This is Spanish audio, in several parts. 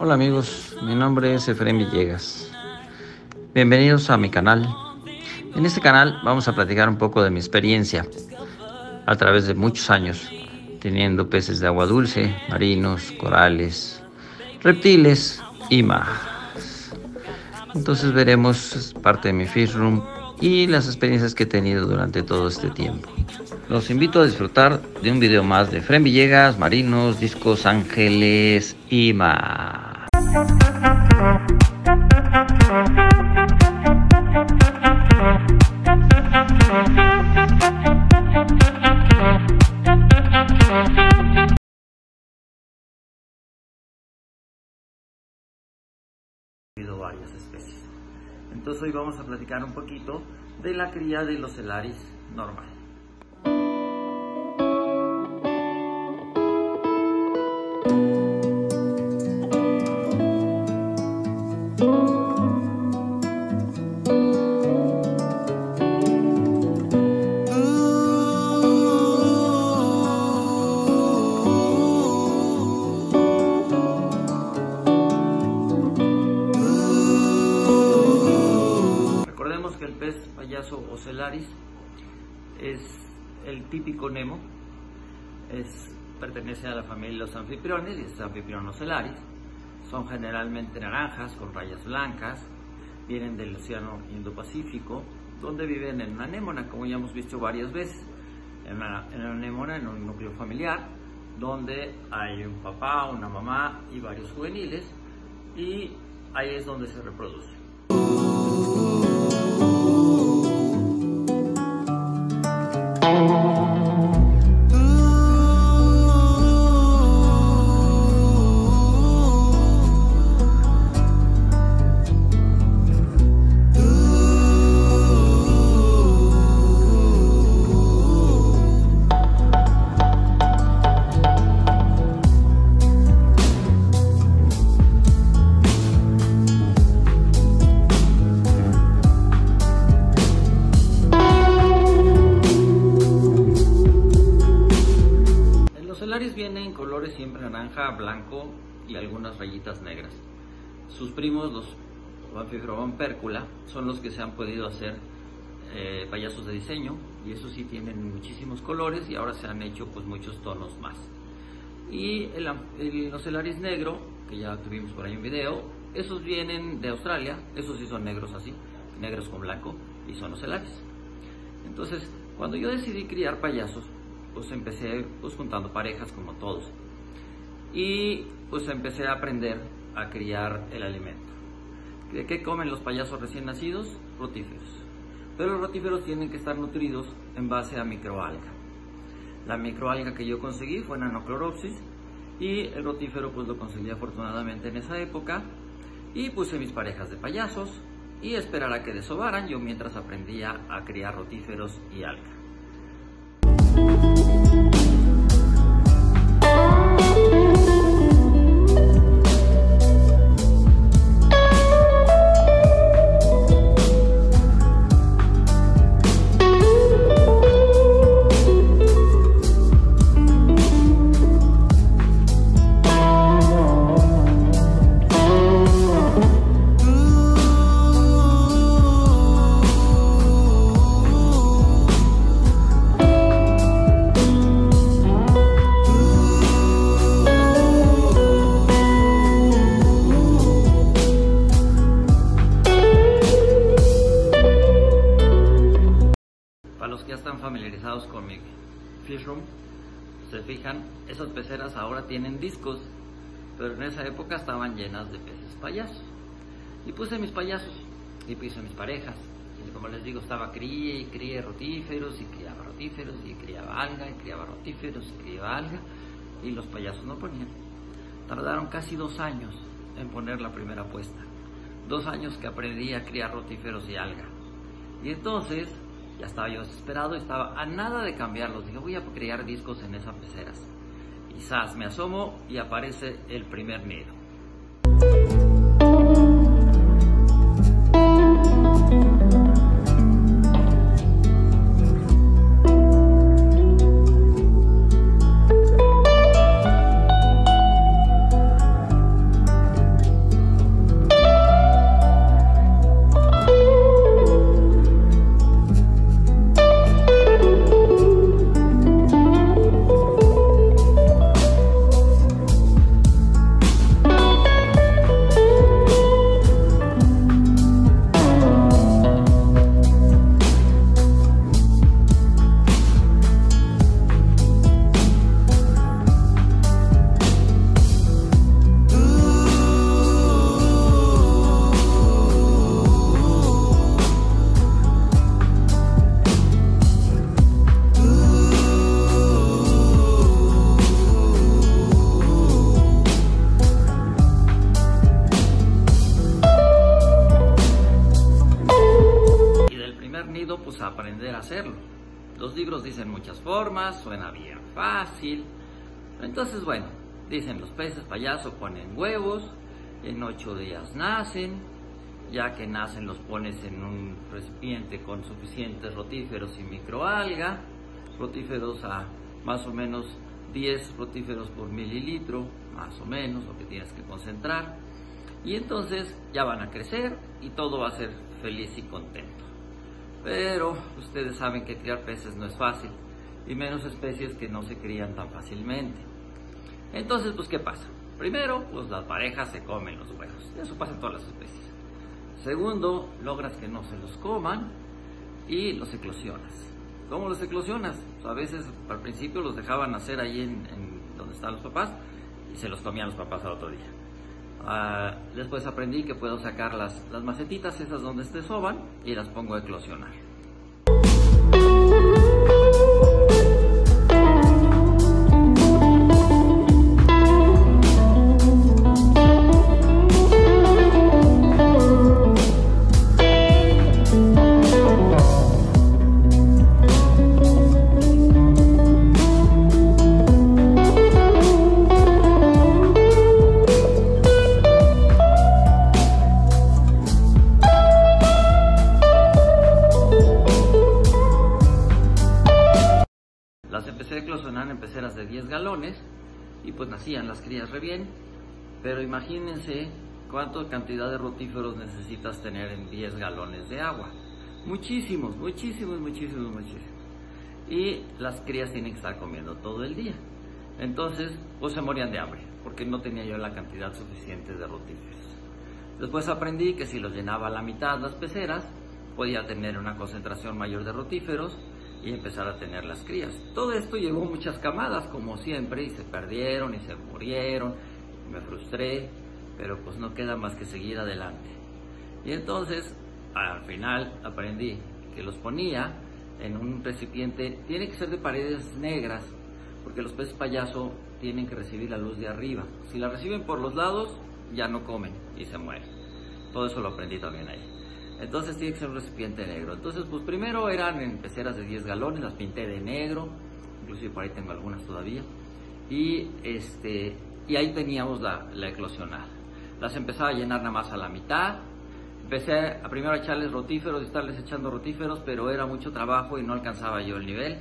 Hola amigos, mi nombre es Efraín Villegas. Bienvenidos a mi canal. En este canal vamos a platicar un poco de mi experiencia a través de muchos años, teniendo peces de agua dulce, marinos, corales, reptiles y más. Entonces veremos parte de mi fish room y las experiencias que he tenido durante todo este tiempo. Los invito a disfrutar de un video más de Efraín Villegas, marinos, discos, ángeles y más. Varias especies. Entonces hoy vamos a platicar un poquito de la cría de los Celaris normal. El pez payaso o Celaris es el típico Nemo, pertenece a la familia de los anfitriones y es Amphiprion Celaris. Son generalmente naranjas con rayas blancas, vienen del océano Indo-Pacífico, donde viven en una anémona, como ya hemos visto varias veces, en una anémona, en un núcleo familiar, donde hay un papá, una mamá y varios juveniles, y ahí es donde se reproduce. Vienen en colores siempre naranja, blanco y algunas rayitas negras. Sus primos, los Amphiprion pércula, son los que se han podido hacer payasos de diseño, y esos sí tienen muchísimos colores y ahora se han hecho pues muchos tonos más. Y el Celaris negro, que ya tuvimos por ahí un video, esos vienen de Australia, esos sí son negros así, negros con blanco, y son los Celaris. Entonces, cuando yo decidí criar payasos, pues empecé juntando parejas como todos, y pues empecé a aprender a criar el alimento. ¿De qué comen los payasos recién nacidos? Rotíferos. Pero los rotíferos tienen que estar nutridos en base a microalga. La microalga que yo conseguí fue Nanocloropsis, y el rotífero pues lo conseguí afortunadamente en esa época, y puse mis parejas de payasos y esperar a que desovaran yo mientras aprendía a criar rotíferos y alga. Familiarizados con mi fish room, se fijan, esas peceras ahora tienen discos, pero en esa época estaban llenas de peces payasos. Y puse mis payasos y puse mis parejas, y como les digo, estaba cría rotíferos, y criaba rotíferos, y criaba alga, y criaba rotíferos, y criaba alga, y los payasos no ponían. Tardaron casi 2 años en poner la primera puesta, 2 años que aprendí a criar rotíferos y alga. Y entonces ya estaba yo desesperado, estaba a nada de cambiarlos. Dije, voy a crear discos en esas peceras. Y ¡zas! Me asomo y aparece el primer nido. pues a aprender a hacerlo. Los libros dicen muchas formas, suena bien fácil. Entonces, bueno, dicen los peces payaso ponen huevos, en 8 días nacen, ya que nacen los pones en un recipiente con suficientes rotíferos y microalga, rotíferos a más o menos 10 rotíferos por mililitro, más o menos lo que tienes que concentrar, y entonces ya van a crecer y todo va a ser feliz y contento. Pero ustedes saben que criar peces no es fácil, y menos especies que no se crían tan fácilmente. Entonces, pues, ¿qué pasa? Primero, pues las parejas se comen los huevos, eso pasa en todas las especies. Segundo, logras que no se los coman y los eclosionas. ¿Cómo los eclosionas? Pues a veces al principio los dejaban nacer ahí en donde están los papás y se los comían los papás al otro día. Después aprendí que puedo sacar las macetitas esas donde se soban y las pongo a eclosionar. Las empecé a eclosionar en peceras de 10 galones y pues nacían las crías re bien, pero imagínense cuánta cantidad de rotíferos necesitas tener en 10 galones de agua. Muchísimos. Y las crías tienen que estar comiendo todo el día. Entonces, pues se morían de hambre, porque no tenía yo la cantidad suficiente de rotíferos. Después aprendí que si los llenaba a la mitad las peceras, podía tener una concentración mayor de rotíferos y empezar a tener las crías. Todo esto llevó muchas camadas, como siempre, y se perdieron y se murieron. Me frustré, pero pues no queda más que seguir adelante. Y entonces, al final, aprendí que los ponía en un recipiente, tiene que ser de paredes negras, porque los peces payaso tienen que recibir la luz de arriba. Si la reciben por los lados, ya no comen y se mueren. Todo eso lo aprendí también ahí. Entonces tiene que ser un recipiente negro. Entonces, pues primero eran en peceras de 10 galones, las pinté de negro, inclusive por ahí tengo algunas todavía. Y ahí teníamos la eclosionada. Las empezaba a llenar nada más a la mitad. Empecé primero a echarles rotíferos y estarles echando rotíferos, pero era mucho trabajo y no alcanzaba yo el nivel.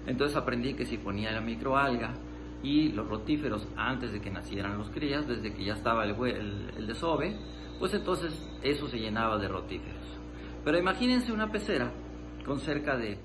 Entonces aprendí que si ponía la microalga y los rotíferos antes de que nacieran los crías, desde que ya estaba el desove, pues entonces eso se llenaba de rotíferos. Pero imagínense una pecera con cerca de...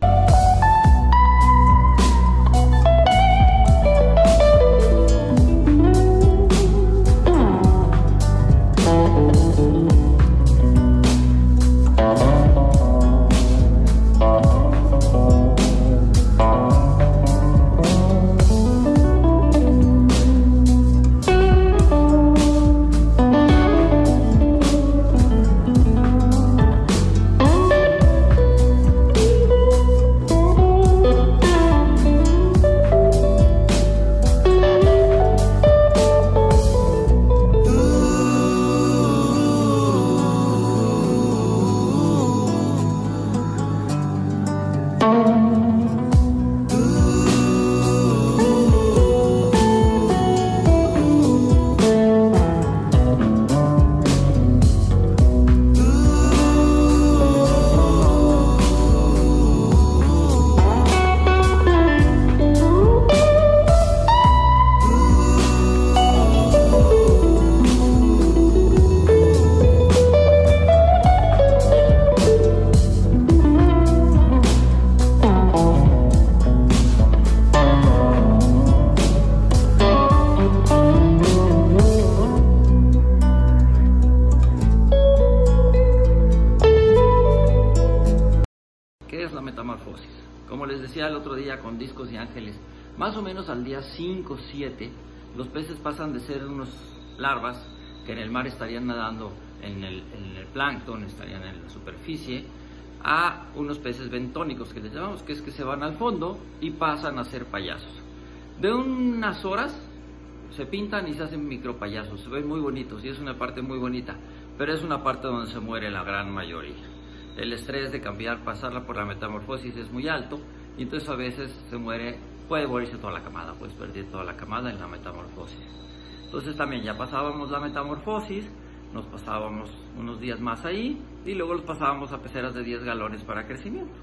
Metamorfosis. Como les decía el otro día con discos y ángeles, más o menos al día 5 o 7 los peces pasan de ser unos larvas que en el mar estarían nadando en el plancton, estarían en la superficie, a unos peces bentónicos que les llamamos, que es que se van al fondo y pasan a ser payasos. De unas horas se pintan y se hacen micropayasos, se ven muy bonitos y es una parte muy bonita, pero es una parte donde se muere la gran mayoría. el estrés de pasarla por la metamorfosis es muy alto, y entonces a veces puede morirse toda la camada, puedes perder toda la camada en la metamorfosis. Entonces también ya pasábamos la metamorfosis, nos pasábamos unos días más ahí, y luego los pasábamos a peceras de 10 galones para crecimiento.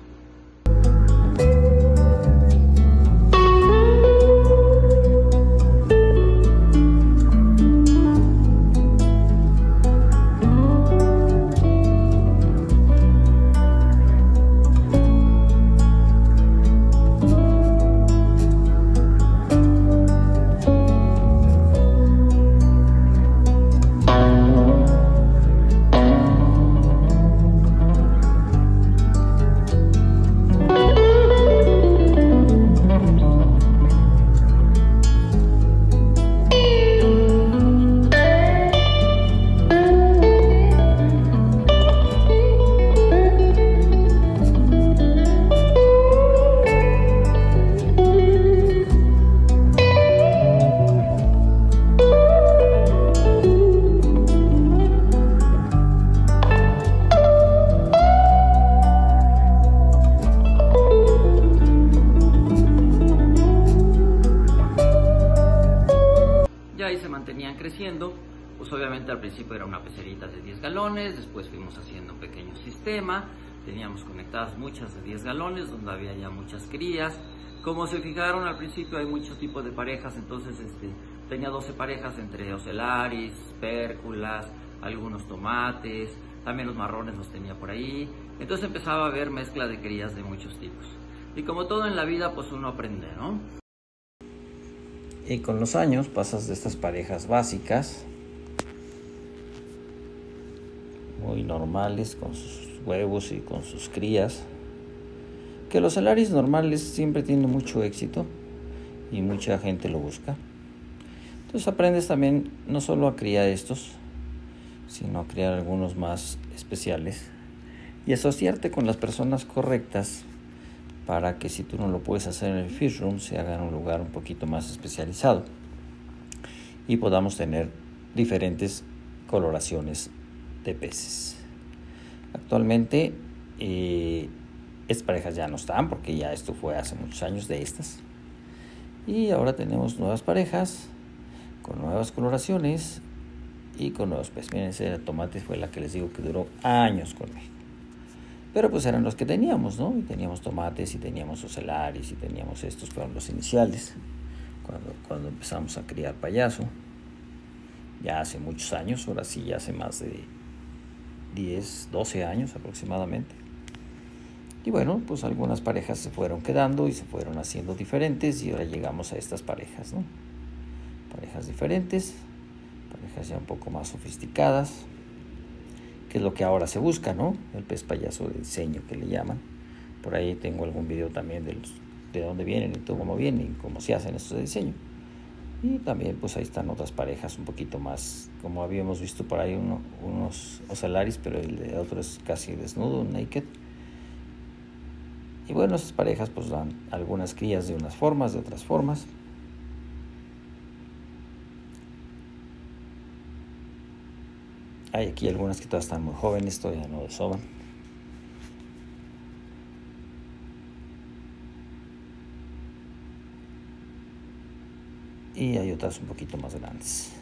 Y se mantenían creciendo, pues obviamente al principio era una pecerita de 10 galones, después fuimos haciendo un pequeño sistema, teníamos conectadas muchas de 10 galones, donde había ya muchas crías. Como se fijaron al principio hay muchos tipos de parejas, entonces tenía 12 parejas entre ocelaris, pérculas, algunos tomates, también los marrones los tenía por ahí, entonces empezaba a haber mezcla de crías de muchos tipos. Y como todo en la vida, pues uno aprende, ¿no? Y con los años pasas de estas parejas básicas, muy normales, con sus huevos y con sus crías, que los ocelaris normales siempre tienen mucho éxito y mucha gente lo busca. Entonces aprendes también no solo a criar estos, sino a criar algunos más especiales y asociarte con las personas correctas para que, si tú no lo puedes hacer en el fish room, se haga en un lugar un poquito más especializado y podamos tener diferentes coloraciones de peces. Actualmente estas parejas ya no están, porque ya esto fue hace muchos años de estas, y ahora tenemos nuevas parejas con nuevas coloraciones y con nuevos peces. Miren, ese tomate fue la que les digo que duró años conmigo. Pero pues eran los que teníamos, ¿no? Y teníamos tomates y teníamos ocelaris y teníamos estos, fueron los iniciales. Cuando empezamos a criar payaso, ya hace muchos años, ahora sí ya hace más de 10, 12 años aproximadamente. Y bueno, pues algunas parejas se fueron quedando y se fueron haciendo diferentes, y ahora llegamos a estas parejas, ¿no? Parejas diferentes, parejas ya un poco más sofisticadas, que es lo que ahora se busca, ¿no? El pez payaso de diseño, que le llaman. Por ahí tengo algún video también de dónde vienen y todo, cómo vienen y cómo se hacen estos de diseño. Y también pues ahí están otras parejas un poquito más, como habíamos visto por ahí unos ocelaris, pero el de otro es casi desnudo, naked. Y bueno, esas parejas pues dan algunas crías de unas formas, de otras formas. Hay aquí algunas que todavía están muy jóvenes, todavía no desovan. Y hay otras un poquito más grandes.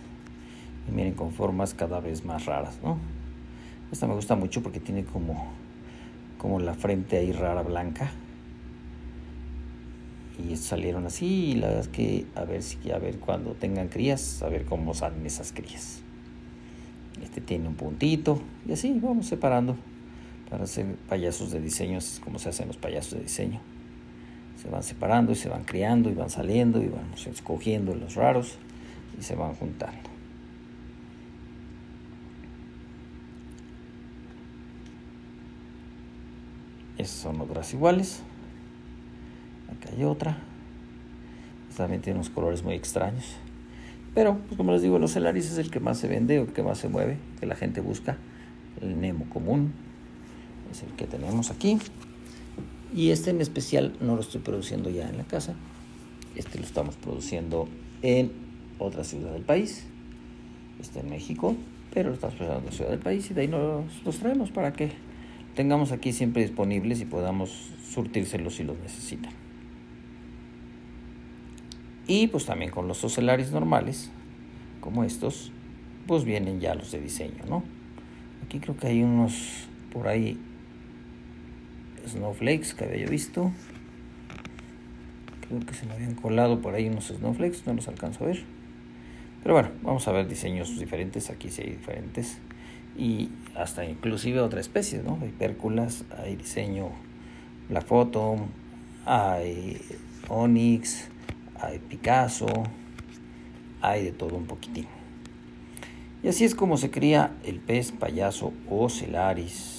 Y miren, con formas cada vez más raras, ¿no? Esta me gusta mucho porque tiene como la frente ahí rara, blanca. Y salieron así, y la verdad es que a ver cuando tengan crías, a ver cómo salen esas crías. Este tiene un puntito, y así vamos separando para hacer payasos de diseño. Así es como se hacen los payasos de diseño. Se van separando y se van criando y van saliendo y vamos escogiendo los raros y se van juntando. Esas son otras iguales. Acá hay otra. Esta también tiene unos colores muy extraños. Pero, pues como les digo, los ocelaris es el que más se vende o el que más se mueve, que la gente busca. El Nemo común es el que tenemos aquí. Y este en especial no lo estoy produciendo ya en la casa. Este lo estamos produciendo en otra ciudad del país. Está en México, pero lo estamos produciendo en la ciudad del país y de ahí nos los traemos para que tengamos aquí siempre disponibles y podamos surtírselos si los necesitan. Y pues también con los ocelaris normales, como estos, pues vienen ya los de diseño, ¿no? Aquí creo que hay unos por ahí snowflakes que había yo visto. Creo que se me habían colado por ahí unos snowflakes, no los alcanzo a ver. Pero bueno, vamos a ver diseños diferentes. Aquí sí hay diferentes. Y hasta inclusive otra especie, ¿no? Hay pérculas, hay diseño Black Phantom, hay Onyx, hay Picasso, hay de todo un poquitín. Y así es como se cría el pez payaso ocelaris.